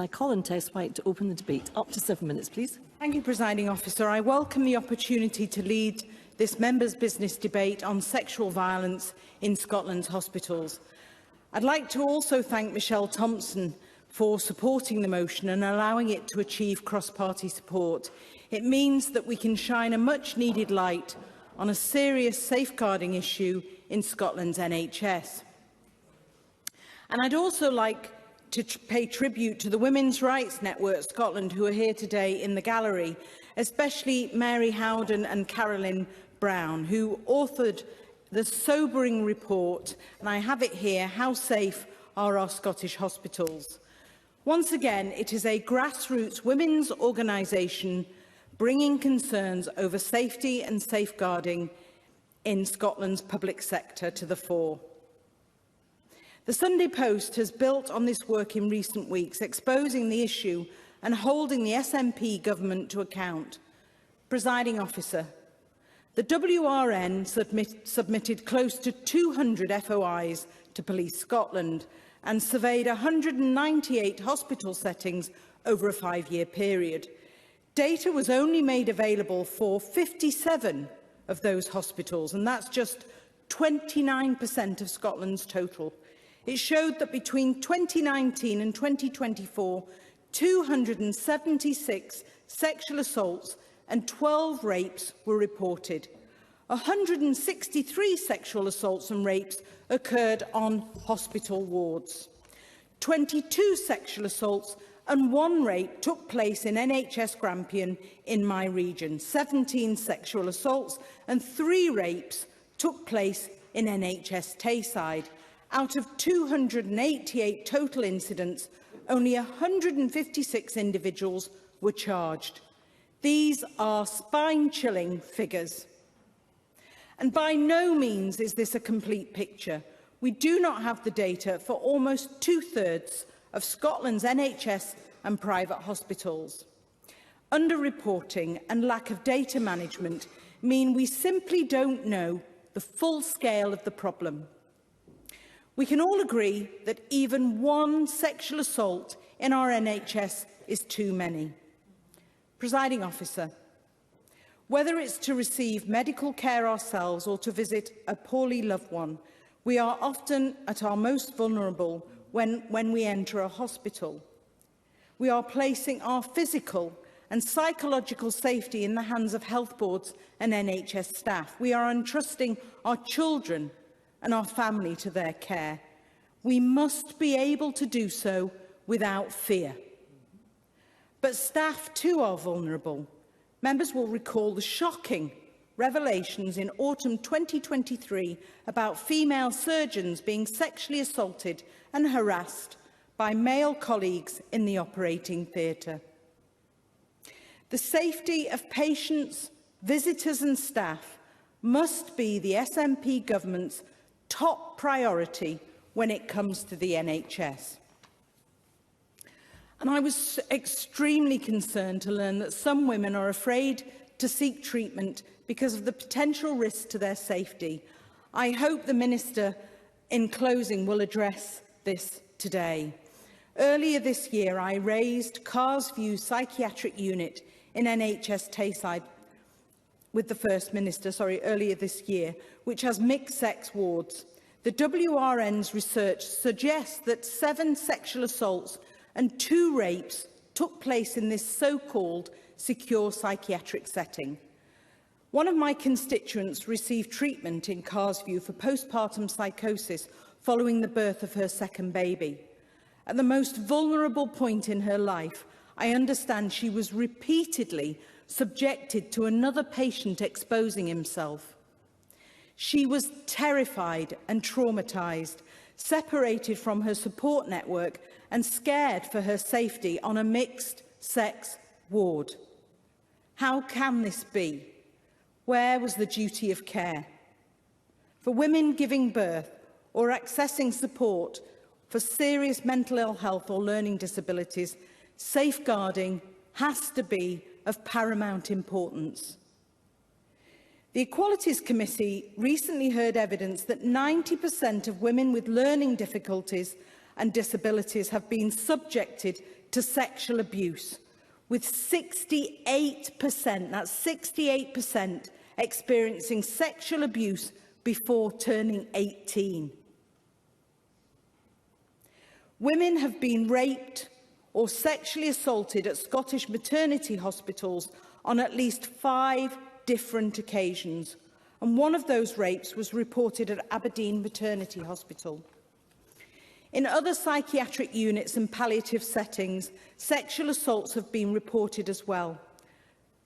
I call on Tess White to open the debate. Up to 7 minutes, please. Thank you, Presiding Officer. I welcome the opportunity to lead this members' business debate on sexual violence in Scotland's hospitals. I'd like to also thank Michelle Thompson for supporting the motion and allowing it to achieve cross-party support. It means that we can shine a much-needed light on a serious safeguarding issue in Scotland's NHS. And I'd also like to pay tribute to the Women's Rights Network Scotland who are here today in the gallery, especially Mary Howden and Carolyn Brown, who authored the sobering report, and I have it here, How Safe Are Our Scottish Hospitals? Once again, it is a grassroots women's organisation bringing concerns over safety and safeguarding in Scotland's public sector to the fore. The Sunday Post has built on this work in recent weeks, exposing the issue and holding the SNP government to account. Presiding Officer, the WRN submitted close to 200 FOIs to Police Scotland and surveyed 198 hospital settings over a 5-year period. Data was only made available for 57 of those hospitals, and that's just 29% of Scotland's total. It showed that between 2019 and 2024, 276 sexual assaults and 12 rapes were reported. 163 sexual assaults and rapes occurred on hospital wards. 22 sexual assaults and 1 rape took place in NHS Grampian in my region. 17 sexual assaults and 3 rapes took place in NHS Tayside. Out of 288 total incidents, only 156 individuals were charged. These are spine-chilling figures. And by no means is this a complete picture. We do not have the data for almost 2/3 of Scotland's NHS and private hospitals. Underreporting and lack of data management mean we simply don't know the full scale of the problem. We can all agree that even 1 sexual assault in our NHS is too many. Presiding Officer, whether it's to receive medical care ourselves or to visit a poorly loved one, we are often at our most vulnerable when we enter a hospital. We are placing our physical and psychological safety in the hands of health boards and NHS staff. We are entrusting our children and our family to their care. We must be able to do so without fear. But staff too are vulnerable. Members will recall the shocking revelations in autumn 2023 about female surgeons being sexually assaulted and harassed by male colleagues in the operating theatre. The safety of patients, visitors and staff must be the SNP government's top priority when it comes to the NHS. And I was extremely concerned to learn that some women are afraid to seek treatment because of the potential risk to their safety. I hope the Minister, in closing, will address this today. Earlier this year, I raised Carsview Psychiatric Unit in NHS Tayside with the First Minister, earlier this year, which has mixed-sex wards. The WRN's research suggests that 7 sexual assaults and 2 rapes took place in this so-called secure psychiatric setting. One of my constituents received treatment in Carsview for postpartum psychosis following the birth of her second baby. At the most vulnerable point in her life, I understand she was repeatedly subjected to another patient exposing himself. She was terrified and traumatised, separated from her support network and scared for her safety on a mixed-sex ward. How can this be? Where was the duty of care? For women giving birth or accessing support for serious mental ill health or learning disabilities, safeguarding has to be of paramount importance. The Equalities Committee recently heard evidence that 90% of women with learning difficulties and disabilities have been subjected to sexual abuse, with 68%, that's 68%, experiencing sexual abuse before turning 18. Women have been raped or sexually assaulted at Scottish maternity hospitals on at least 5 different occasions, and one of those rapes was reported at Aberdeen Maternity Hospital. In other psychiatric units and palliative settings, sexual assaults have been reported as well.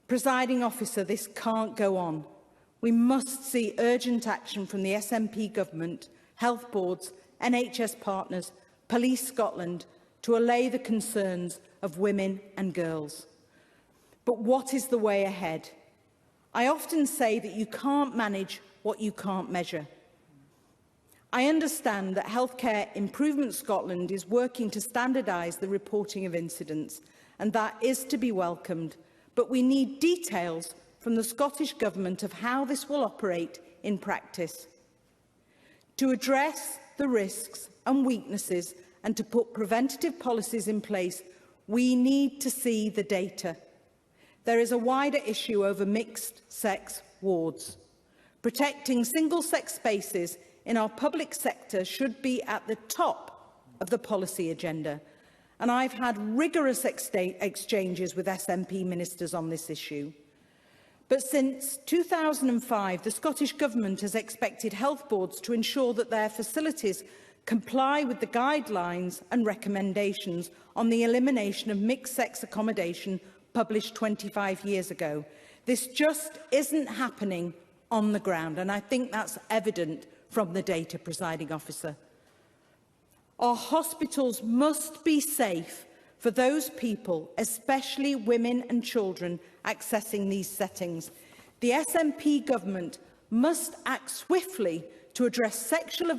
Presiding Officer, this can't go on. We must see urgent action from the SNP government, health boards, NHS partners, Police Scotland to allay the concerns of women and girls. But what is the way ahead? I often say that you can't manage what you can't measure. I understand that Healthcare Improvement Scotland is working to standardise the reporting of incidents, and that is to be welcomed, but we need details from the Scottish Government of how this will operate in practice. To address the risks and weaknesses and to put preventative policies in place, we need to see the data. There is a wider issue over mixed-sex wards. Protecting single-sex spaces in our public sector should be at the top of the policy agenda, and I've had rigorous exchanges with SNP ministers on this issue. But since 2005, the Scottish Government has expected health boards to ensure that their facilities comply with the guidelines and recommendations on the elimination of mixed-sex accommodation published 25 years ago. This just isn't happening on the ground, and I think that's evident from the data, Presiding Officer. Our hospitals must be safe for those people, especially women and children, accessing these settings. The SNP government must act swiftly to address sexual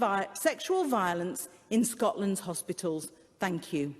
violence in Scotland's hospitals. Thank you.